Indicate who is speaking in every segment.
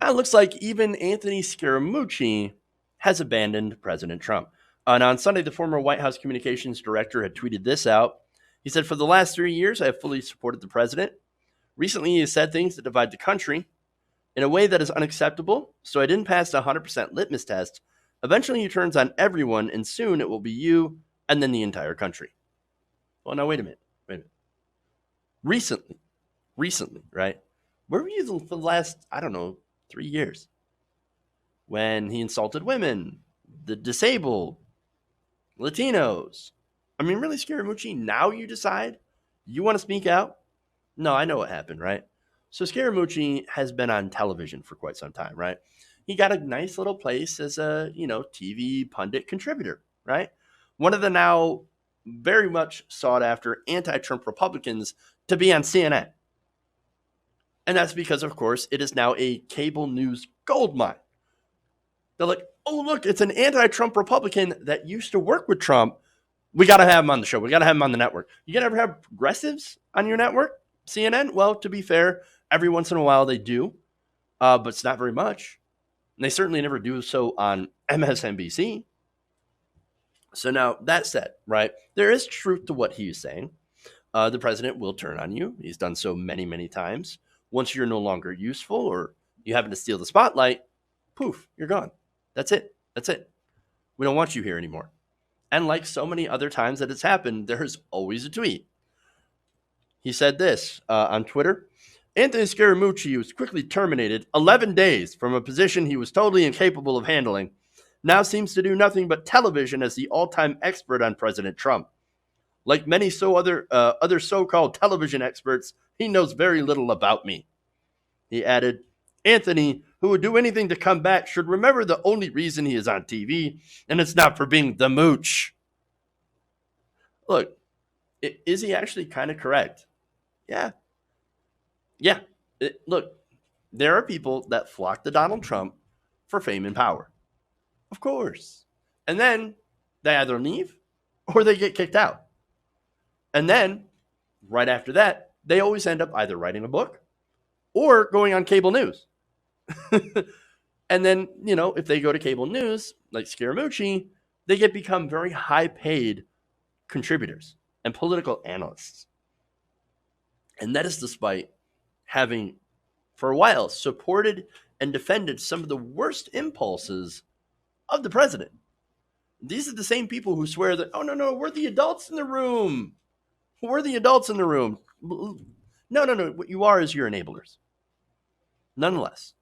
Speaker 1: It looks like even Anthony Scaramucci has abandoned President Trump. And on Sunday, the former White House communications director had tweeted this out. He said, "For the last 3 years, I have fully supported the president. Recently, he has said things that divide the country in a way that is unacceptable, so I didn't pass the 100% litmus test. Eventually, he turns on everyone, and soon it will be you and then the entire country." Well, now, wait a minute. Wait a minute. Recently, right? Where were you for the last, I don't know, 3 years? When he insulted women, the disabled, Latinos. I mean, really, Scaramucci, now you decide you want to speak out? No, I know what happened, right? So Scaramucci has been on television for quite some time, right? He got a nice little place as a, TV pundit contributor, right? One of the now very much sought after anti-Trump Republicans to be on CNN. And that's because, of course, it is now a cable news goldmine. They're like, oh, look, it's an anti-Trump Republican that used to work with Trump. We got to have him on the show. We got to have him on the network. You got to ever have progressives on your network? CNN? Well, to be fair, every once in a while they do, but it's not very much. And they certainly never do so on MSNBC. So now, that said, right, there is truth to what he is saying. The president will turn on you. He's done so many, many times. Once you're no longer useful or you happen to steal the spotlight, poof, you're gone. That's it. That's it. We don't want you here anymore. And like so many other times that it's happened, there's always a tweet. He said this on Twitter. Anthony Scaramucci was quickly terminated 11 days from a position he was totally incapable of handling. Now seems to do nothing but television as the all-time expert on President Trump. Like many other so-called television experts, he knows very little about me. He added, Anthony, who would do anything to come back, should remember the only reason he is on TV, and it's not for being the Mooch. Look, is he actually kind of correct? Yeah. Look, there are people that flock to Donald Trump for fame and power. Of course. And then they either leave or they get kicked out. And then, right after that, they always end up either writing a book or going on cable news. And then, if they go to cable news, like Scaramucci, they become very high-paid contributors and political analysts. And that is despite having, for a while, supported and defended some of the worst impulses of the president. These are the same people who swear that, oh, no, we're the adults in the room. We're the adults in the room. No. What you are is your enablers. Nonetheless,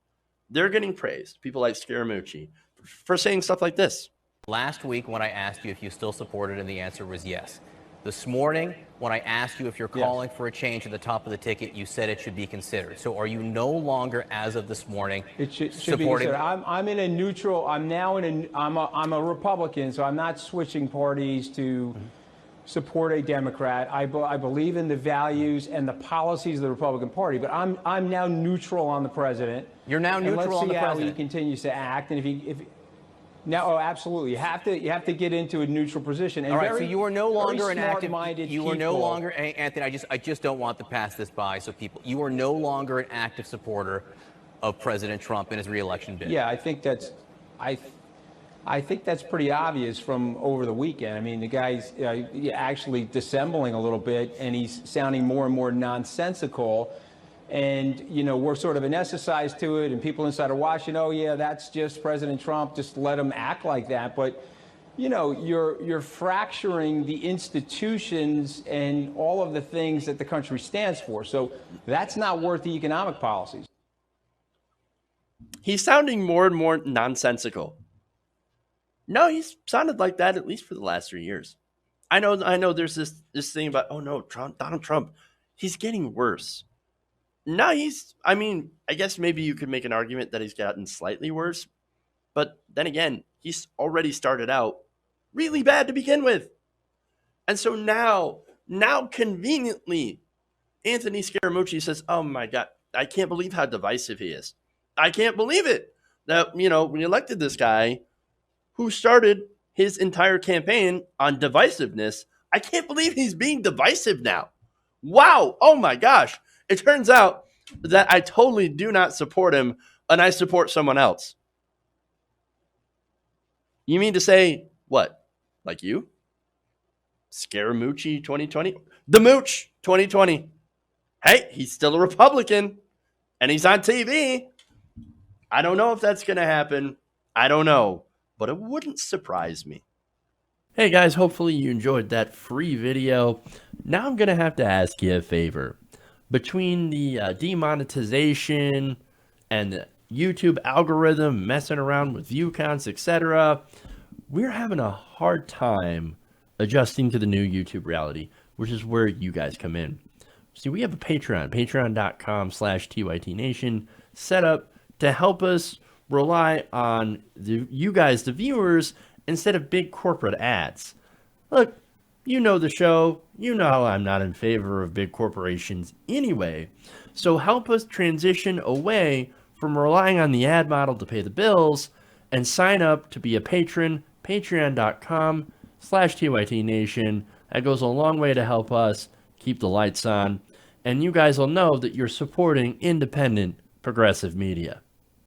Speaker 1: they're getting praised, people like Scaramucci, for saying stuff like this.
Speaker 2: Last week when I asked you if you still supported, and the answer was yes. This morning, when I asked you if you're calling for a change at the top of the ticket, you said it should be considered. So are you no longer, as of this morning,
Speaker 3: it should
Speaker 2: supporting?
Speaker 3: Be considered. I'm in a neutral. I'm a Republican, so I'm not switching parties to support a Democrat. I believe in the values and the policies of the Republican Party, but I'm now neutral on the president.
Speaker 2: You're now neutral on the president.
Speaker 3: Let's see how he continues to act, and if no, absolutely. You have to get into a neutral position. And
Speaker 2: all right, so you are no longer an active.
Speaker 3: You are no longer,
Speaker 2: Anthony. I just don't want to pass this by, so people. You are no longer an active supporter of President Trump and his re-election bid.
Speaker 3: Yeah, I think that's pretty obvious from over the weekend. I mean, the guy's actually dissembling a little bit, and he's sounding more and more nonsensical. And, we're sort of anesthetized to it, and people inside are watching, oh, yeah, that's just President Trump, just let him act like that. But, you're fracturing the institutions and all of the things that the country stands for. So that's not worth the economic policies.
Speaker 1: He's sounding more and more nonsensical. No, he's sounded like that at least for the last 3 years. I know there's this thing about, oh, no, Donald Trump, he's getting worse. No, I guess maybe you could make an argument that he's gotten slightly worse. But then again, he's already started out really bad to begin with. And so now conveniently, Anthony Scaramucci says, oh my God, I can't believe how divisive he is. I can't believe it. That, we elected this guy who started his entire campaign on divisiveness. I can't believe he's being divisive now. Wow. Oh my gosh. It turns out that I totally do not support him and I support someone else. You mean to say what? Like you? Scaramucci 2020? The Mooch 2020. Hey, he's still a Republican and he's on TV. I don't know if that's going to happen. I don't know, but it wouldn't surprise me. Hey guys, hopefully you enjoyed that free video. Now I'm going to have to ask you a favor. Between the demonetization and the YouTube algorithm messing around with view counts, etc., we're having a hard time adjusting to the new YouTube reality, which is where you guys come in. See, we have a Patreon, patreon.com/TYTNation, set up to help us rely on you guys, the viewers, instead of big corporate ads. Look, you know the show. You know I'm not in favor of big corporations anyway. So help us transition away from relying on the ad model to pay the bills and sign up to be a patron, patreon.com/TYTNation. That goes a long way to help us keep the lights on. And you guys will know that you're supporting independent progressive media.